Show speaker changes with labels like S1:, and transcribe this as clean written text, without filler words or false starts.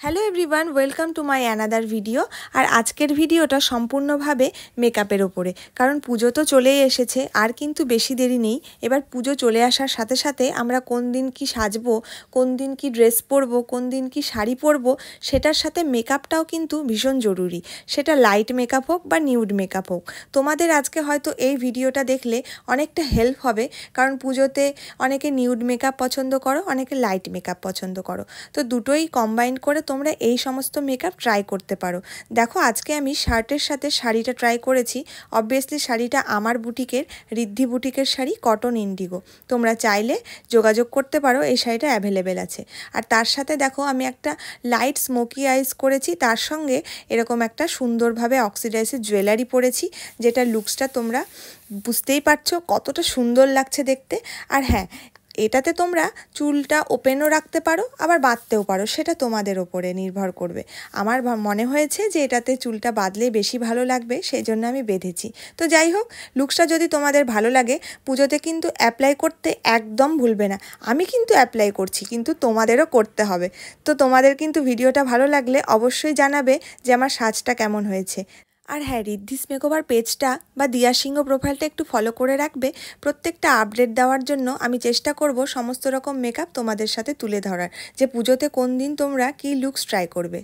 S1: Hello everyone, welcome to my another video. আর আজকের ভিডিওটা সম্পূর্ণভাবে মেকআপের ওপরে, কারণ পুজো তো চলেই এসেছে, আর কিন্তু বেশি দেরি নেই। এবার পুজো চলে আসার সাথে সাথে আমরা কোন দিন কি সাজবো, কোন দিন কি ড্রেস পরবো, কোন দিন কি শাড়ি পরবো, সেটার সাথে মেকআপটাও কিন্তু ভীষণ জরুরি। সেটা লাইট মেকআপ হোক বা নিউড মেকআপ হোক। তোমাদের আজকে হয়তো এই ভিডিওটা দেখলে অনেকটা হেল্প হবে, কারণ পুজোতে অনেকে নিউড মেকআপ পছন্দ করো, অনেকে লাইট মেকআপ পছন্দ করো। তো দুটোই কম্বাইন করে তোমরা এই সমস্ত মেকআপ ট্রাই করতে পারো। দেখো, আজকে আমি শার্টের সাথে শাড়িটা ট্রাই করেছি। অবভিয়াসলি শাড়িটা আমার বুটিকের, ঋদ্ধি বুটিকের শাড়ি, কটন ইন্ডিগো। তোমরা চাইলে যোগাযোগ করতে পারো, এই শাড়িটা অ্যাভেলেবেল আছে। আর তার সাথে দেখো, আমি একটা লাইট স্মোকি আইস করেছি, তার সঙ্গে এরকম একটা সুন্দরভাবে অক্সিডাইজের জুয়েলারি পরেছি, যেটা লুকসটা তোমরা বুঝতেই পারছো কতটা সুন্দর লাগছে দেখতে। আর হ্যাঁ, এটাতে তোমরা চুলটা ওপেনও রাখতে পারো, আবার বাঁধতেও পারো, সেটা তোমাদের ওপরে নির্ভর করবে। আমার মনে হয়েছে যে এটাতে চুলটা বাঁধলে বেশি ভালো লাগবে, সেই জন্য আমি বেঁধেছি। তো যাই হোক, লুকসটা যদি তোমাদের ভালো লাগে, পুজোতে কিন্তু অ্যাপ্লাই করতে একদম ভুলবে না। আমি কিন্তু অ্যাপ্লাই করছি, কিন্তু তোমাদেরও করতে হবে। তো তোমাদের কিন্তু ভিডিওটা ভালো লাগলে অবশ্যই জানাবে যে আমার সাজটা কেমন হয়েছে। আর হ্যাঁ, ঋদ্ধিস মেকওভার পেজটা বা দিয়া সিংহ প্রোফাইলটা একটু ফলো করে রাখবে। প্রত্যেকটা আপডেট দেওয়ার জন্য আমি চেষ্টা করব সমস্ত রকম মেকআপ তোমাদের সাথে তুলে ধরার, যে পুজোতে কোন দিন তোমরা কী লুকস ট্রাই করবে।